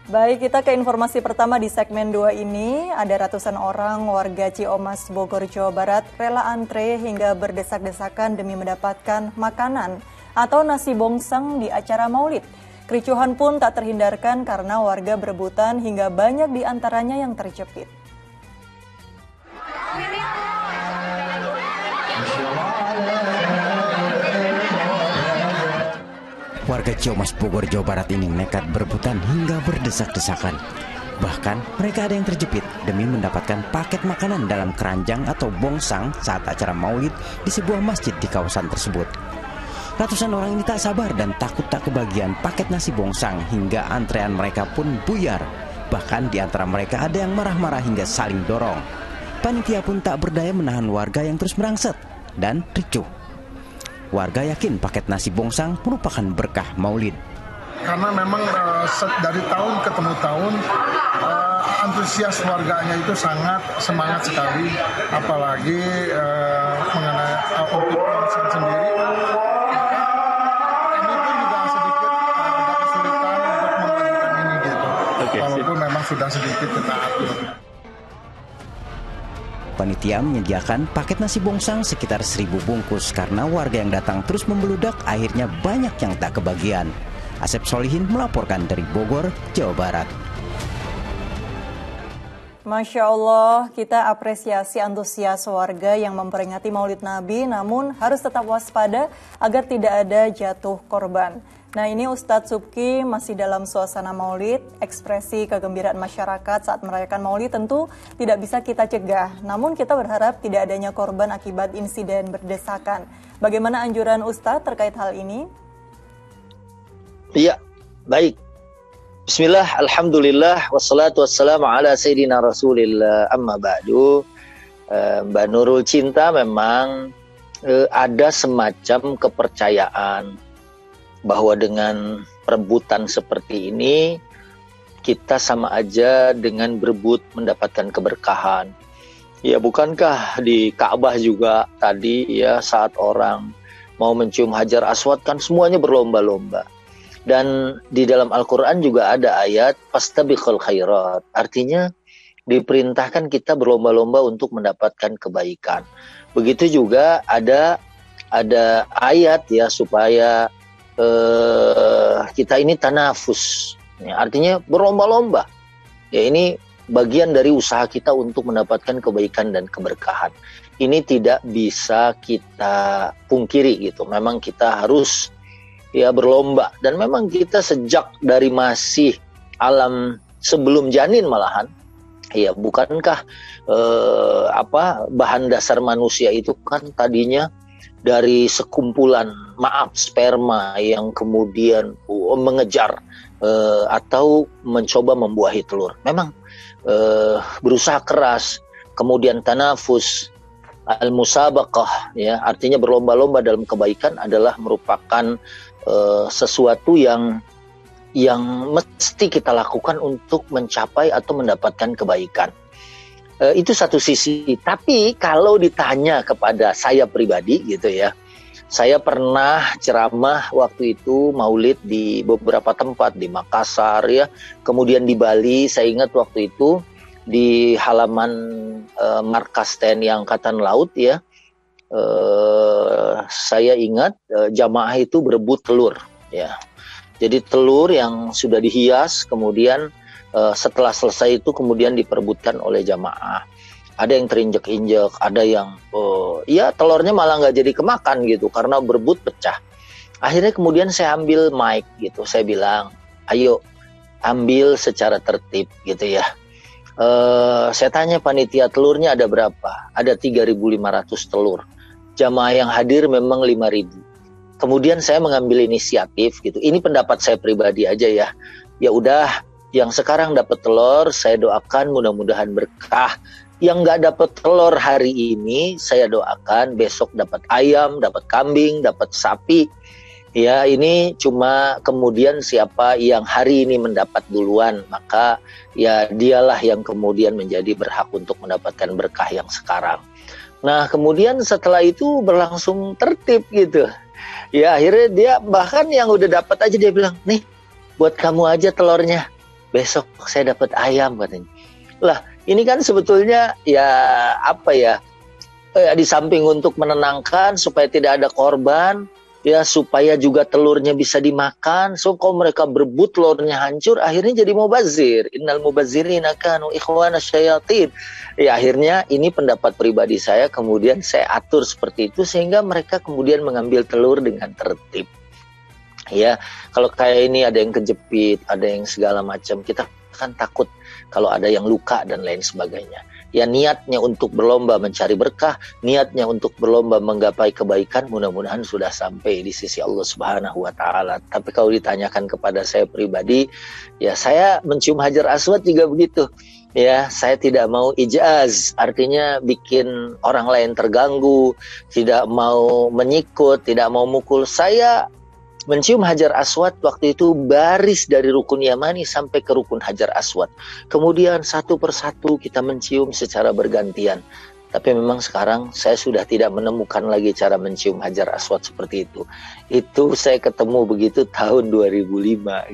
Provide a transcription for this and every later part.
Baik, kita ke informasi pertama di segmen 2 ini. Ada ratusan orang warga Ciomas, Bogor, Jawa Barat rela antre hingga berdesak-desakan demi mendapatkan makanan atau nasi bongsang di acara Maulid. Kericuhan pun tak terhindarkan karena warga berebutan hingga banyak di antaranya yang terjepit. Warga Ciomas, Bogor, Jawa Barat ini nekat berebutan hingga berdesak-desakan. Bahkan mereka ada yang terjepit demi mendapatkan paket makanan dalam keranjang atau bongsang saat acara Maulid di sebuah masjid di kawasan tersebut. Ratusan orang ini tak sabar dan takut tak kebagian paket nasi bongsang hingga antrean mereka pun buyar. Bahkan di antara mereka ada yang marah-marah hingga saling dorong. Panitia pun tak berdaya menahan warga yang terus merangset dan ricuh. Warga yakin paket nasi bongsang merupakan berkah Maulid. Karena memang dari tahun ke tahun antusias warganya itu sangat semangat sekali, apalagi mengenai untuk bongsang sendiri. Kami pun juga sedikit ada kesulitan untuk membagikan ini gitu. Walaupun memang sudah sedikit kita atur. Panitia menyediakan paket nasi bongsang sekitar 1.000 bungkus karena warga yang datang terus membeludak, akhirnya banyak yang tak kebagian. Asep Solihin melaporkan dari Bogor, Jawa Barat. Masya Allah, kita apresiasi antusias warga yang memperingati Maulid Nabi, namun harus tetap waspada agar tidak ada jatuh korban. Nah, ini Ustadz Subki masih dalam suasana Maulid. Ekspresi kegembiraan masyarakat saat merayakan Maulid tentu tidak bisa kita cegah. Namun kita berharap tidak adanya korban akibat insiden berdesakan. Bagaimana anjuran Ustadz terkait hal ini? Iya, baik. Bismillah, alhamdulillah, wassalatu wassalamu ala sayyidina rasulillah, amma ba'du. Mbak Nurul Cinta, memang ada semacam kepercayaan bahwa dengan perebutan seperti ini, kita sama aja dengan berebut mendapatkan keberkahan. Ya, bukankah di Ka'bah juga tadi ya saat orang mau mencium Hajar Aswad kan semuanya berlomba-lomba. Dan di dalam Al-Quran juga ada ayat fastabiqul khairat. Artinya diperintahkan kita berlomba-lomba untuk mendapatkan kebaikan. Begitu juga ada ayat ya supaya kita ini tanafus, ya, artinya berlomba-lomba. Ya, ini bagian dari usaha kita untuk mendapatkan kebaikan dan keberkahan. Ini tidak bisa kita pungkiri gitu. Memang kita harus ya berlomba, dan memang kita sejak dari masih alam sebelum janin malahan, ya bukankah bahan dasar manusia itu kan tadinya dari sekumpulan sperma yang kemudian mengejar atau mencoba membuahi telur. Memang berusaha keras, kemudian tanafus, al-musabaqah, ya, artinya berlomba-lomba dalam kebaikan adalah merupakan sesuatu yang mesti kita lakukan untuk mencapai atau mendapatkan kebaikan. Itu satu sisi. Tapi kalau ditanya kepada saya pribadi gitu ya, saya pernah ceramah waktu itu Maulid di beberapa tempat, di Makassar ya, kemudian di Bali. Saya ingat waktu itu di halaman markas TNI Angkatan Laut ya, saya ingat jamaah itu berebut telur ya. Jadi telur yang sudah dihias kemudian setelah selesai itu kemudian diperebutkan oleh jamaah. Ada yang terinjek-injek, ada yang ya telurnya malah nggak jadi kemakan gitu karena berebut pecah. Akhirnya kemudian saya ambil mic gitu, saya bilang, ayo ambil secara tertib gitu ya. Saya tanya panitia, telurnya ada berapa? Ada 3.500 telur. Jamaah yang hadir memang 5.000. Kemudian saya mengambil inisiatif gitu. Ini pendapat saya pribadi aja ya. Ya udah, yang sekarang dapat telur, saya doakan mudah-mudahan berkah. Yang nggak dapat telur hari ini, saya doakan besok dapat ayam, dapat kambing, dapat sapi. Ya, ini cuma kemudian siapa yang hari ini mendapat duluan, maka ya dialah yang kemudian menjadi berhak untuk mendapatkan berkah yang sekarang. Nah, kemudian setelah itu berlangsung tertib gitu. Ya, akhirnya dia bahkan yang udah dapat aja dia bilang, nih buat kamu aja telurnya. besok saya dapat ayam katanya. Lah, ini kan sebetulnya ya apa ya? Di samping untuk menenangkan supaya tidak ada korban, ya supaya juga telurnya bisa dimakan. So kalau mereka berebut telurnya hancur, akhirnya jadi mubazir. Innal mubazirina kanu ikhwana syayatin. Ya akhirnya ini pendapat pribadi saya, kemudian saya atur seperti itu sehingga mereka kemudian mengambil telur dengan tertib. Ya, kalau kayak ini ada yang kejepit, ada yang segala macam, kita kan takut kalau ada yang luka dan lain sebagainya. Ya niatnya untuk berlomba mencari berkah, niatnya untuk berlomba menggapai kebaikan, mudah-mudahan sudah sampai di sisi Allah Subhanahu wa Ta'ala. Tapi kalau ditanyakan kepada saya pribadi, ya saya mencium Hajar Aswad juga begitu. Ya, saya tidak mau ijaz, artinya bikin orang lain terganggu, tidak mau menyikut, tidak mau mukul. Saya mencium Hajar Aswad waktu itu baris dari rukun Yamani sampai ke rukun Hajar Aswad. Kemudian satu persatu kita mencium secara bergantian. Tapi memang sekarang saya sudah tidak menemukan lagi cara mencium Hajar Aswad seperti itu. Itu saya ketemu begitu tahun 2005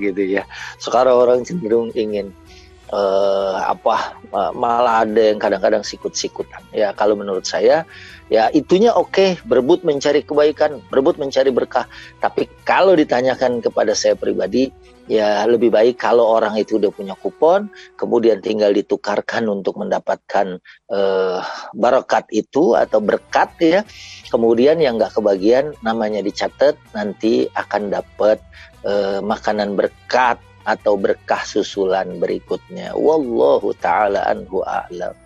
gitu ya. Sekarang orang cenderung ingin malah ada yang kadang-kadang sikut-sikutan. Ya kalau menurut saya ya itunya oke, berebut mencari kebaikan, berebut mencari berkah. Tapi kalau ditanyakan kepada saya pribadi, ya lebih baik kalau orang itu udah punya kupon, kemudian tinggal ditukarkan untuk mendapatkan barakat itu atau berkat ya. Kemudian yang nggak kebagian namanya dicatat, nanti akan dapat makanan berkat atau berkah susulan berikutnya. Wallahu ta'ala anhu a'lam.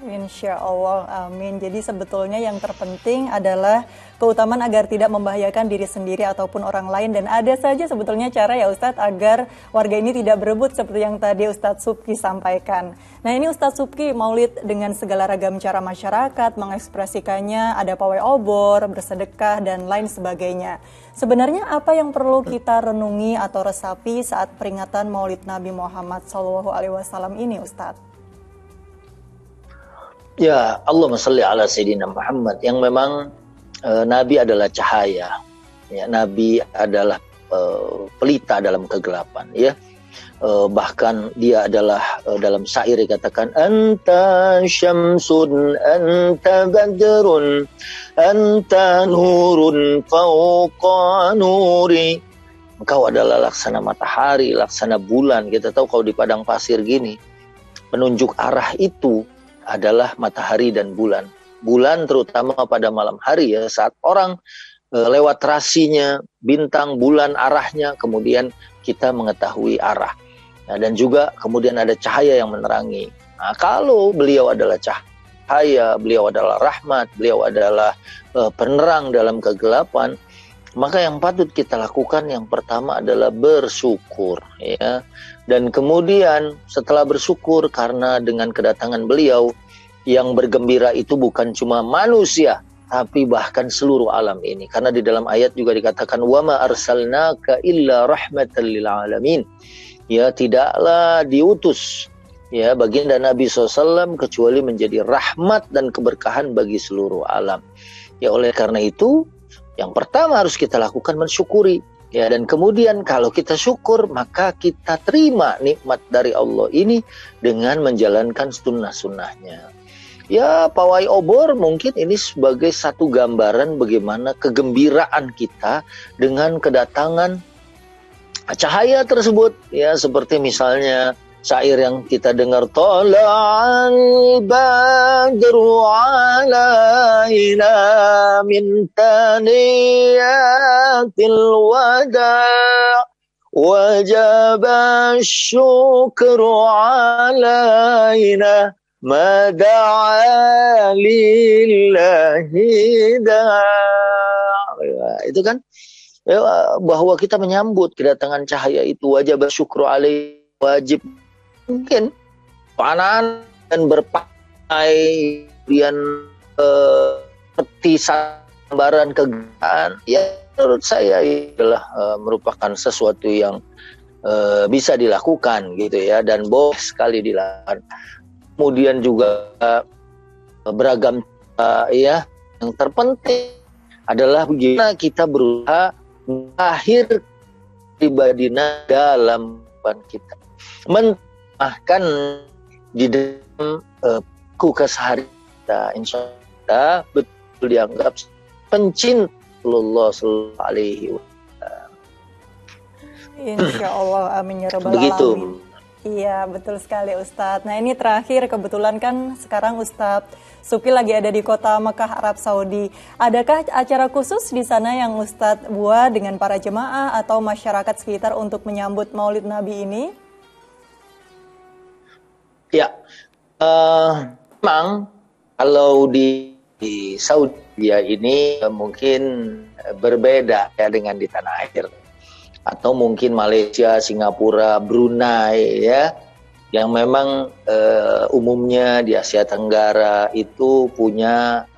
Insya Allah, amin. Jadi sebetulnya yang terpenting adalah keutamaan agar tidak membahayakan diri sendiri ataupun orang lain. Dan ada saja sebetulnya cara ya Ustadz agar warga ini tidak berebut seperti yang tadi Ustadz Subki sampaikan. Nah ini Ustadz Subki, maulid dengan segala ragam cara masyarakat mengekspresikannya, ada pawai obor, bersedekah, dan lain sebagainya. Sebenarnya apa yang perlu kita renungi atau resapi saat peringatan maulid Nabi Muhammad SAW ini Ustadz? Ya, Allahumma shalli ala Sayyidina Muhammad, yang memang Nabi adalah cahaya. Ya, Nabi adalah pelita dalam kegelapan. Ya, bahkan dia adalah dalam syair dikatakan anta syamsun anta badrun anta nurun fawqa nuri. Engkau adalah laksana matahari, laksana bulan. Kita tahu kalau di padang pasir gini, penunjuk arah itu adalah matahari dan bulan. Bulan terutama pada malam hari ya, saat orang lewat rasinya, bintang, bulan arahnya, kemudian kita mengetahui arah. Nah, dan juga kemudian ada cahaya yang menerangi. Nah, kalau beliau adalah cahaya, beliau adalah rahmat, beliau adalah penerang dalam kegelapan, maka yang patut kita lakukan yang pertama adalah bersyukur ya. Dan kemudian setelah bersyukur karena dengan kedatangan beliau yang bergembira itu bukan cuma manusia tapi bahkan seluruh alam ini. Karena di dalam ayat juga dikatakan wa ma arsalnaka illa rahmatan lil alamin. Ya, tidaklah diutus ya baginda Nabi SAW kecuali menjadi rahmat dan keberkahan bagi seluruh alam. Ya, oleh karena itu yang pertama harus kita lakukan mensyukuri. Ya, dan kemudian kalau kita syukur, maka kita terima nikmat dari Allah ini dengan menjalankan sunnah-sunnahnya. Ya, pawai obor mungkin ini sebagai satu gambaran bagaimana kegembiraan kita dengan kedatangan cahaya tersebut. Ya, seperti misalnya syair yang kita dengar, Tala'al badru alaina min taniyatil wada' wajaba syukru alaina mada'a lillahi da'a. Itu kan ya, bahwa kita menyambut kedatangan cahaya itu, wajib syukru alaih, wajib mungkin panan dan berpakai kemudian seperti sambaran kegagalan. Ya, menurut saya adalah merupakan sesuatu yang bisa dilakukan gitu ya, dan boleh sekali dilakukan. Kemudian juga beragam ya, yang terpenting adalah bagaimana kita berusaha mengakhir pribadi dalam kehidupan kita. mentahkan di dalam keseharian kita, insya Allah betul dianggap pencinta Rasulullah Sallallahu Alaihi Wasallam. Insya Allah, amin ya rabbal Begitu. alamin. Iya, betul sekali Ustadz. Nah ini terakhir, kebetulan kan sekarang Ustadz Suki lagi ada di kota Mekah, Arab Saudi. Adakah acara khusus di sana yang Ustadz buat dengan para jemaah atau masyarakat sekitar untuk menyambut Maulid Nabi ini? Ya, memang kalau di Saudi ini mungkin berbeda ya dengan di tanah air. Atau mungkin Malaysia, Singapura, Brunei ya, yang memang umumnya di Asia Tenggara itu punya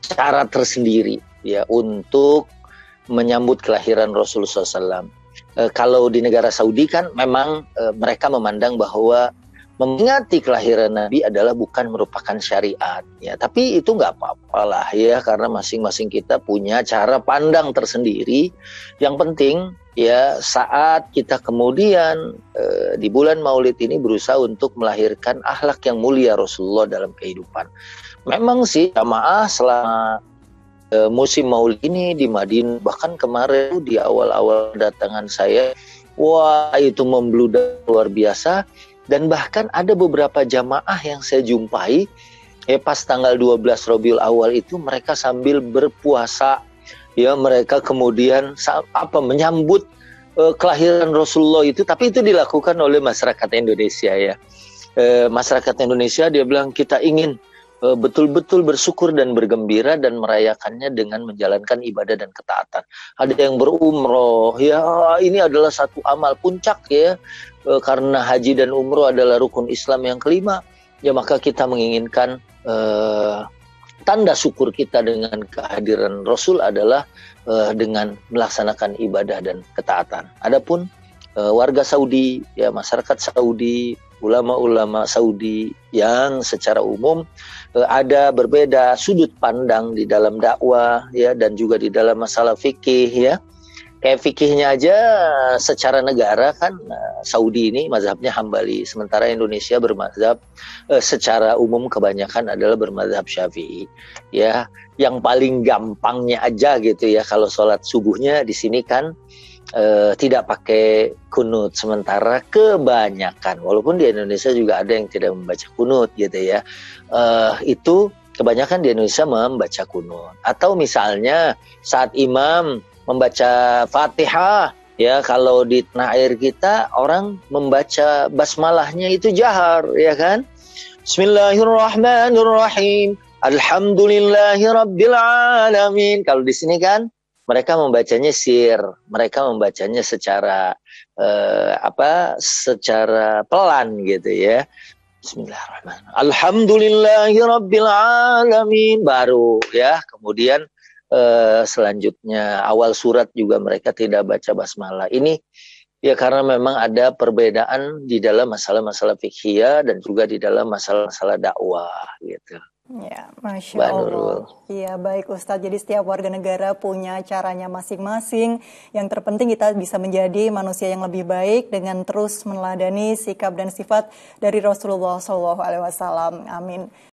cara tersendiri ya untuk menyambut kelahiran Rasulullah SAW. Kalau di negara Saudi kan memang mereka memandang bahwa memperingati kelahiran Nabi adalah bukan merupakan syariat ya, tapi itu nggak apa-apa lah ya, karena masing-masing kita punya cara pandang tersendiri. Yang penting ya saat kita kemudian di bulan Maulid ini berusaha untuk melahirkan akhlak yang mulia Rasulullah dalam kehidupan. Memang sih jamaah selama musim Maulid ini di Madinah, bahkan kemarin di awal-awal datangan saya, wah itu membludak luar biasa. Dan bahkan ada beberapa jamaah yang saya jumpai pas tanggal 12 Rabiul Awal itu mereka sambil berpuasa ya, mereka kemudian menyambut kelahiran Rasulullah itu, tapi itu dilakukan oleh masyarakat Indonesia ya. Masyarakat Indonesia dia bilang kita ingin betul-betul bersyukur dan bergembira dan merayakannya dengan menjalankan ibadah dan ketaatan. Ada yang berumroh ya, ini adalah satu amal puncak ya, karena haji dan umroh adalah rukun Islam yang kelima ya, maka kita menginginkan tanda syukur kita dengan kehadiran Rasul adalah dengan melaksanakan ibadah dan ketaatan. Adapun warga Saudi ya, masyarakat Saudi, ulama-ulama Saudi yang secara umum ada berbeda sudut pandang di dalam dakwah ya, dan juga di dalam masalah fikih ya. Kayak fikihnya aja secara negara kan Saudi ini mazhabnya Hambali, sementara Indonesia bermazhab secara umum kebanyakan adalah bermazhab Syafi'i ya. Yang paling gampangnya aja gitu ya, kalau sholat subuhnya di sini kan tidak pakai kunut, sementara kebanyakan, walaupun di Indonesia juga ada yang tidak membaca kunut gitu ya, itu kebanyakan di Indonesia membaca kunut. Atau misalnya saat imam membaca Fatihah ya, kalau di tanah air kita orang membaca basmalahnya itu jahar ya kan, Bismillahirrahmanirrahim, Alhamdulillahirabbil alamin. Kalau di sini kan mereka membacanya sir, mereka membacanya secara secara pelan gitu ya. Bismillahirrahmanirrahim. Alhamdulillahirabbil alamin, baru ya. Kemudian selanjutnya awal surat juga mereka tidak baca basmalah. Ini ya karena memang ada perbedaan di dalam masalah-masalah fikih dan juga di dalam masalah-masalah dakwah gitu. Ya, Masya Allah. Iya, baik Ustadz. Jadi setiap warga negara punya caranya masing-masing. Yang terpenting kita bisa menjadi manusia yang lebih baik dengan terus meneladani sikap dan sifat dari Rasulullah SAW. Amin.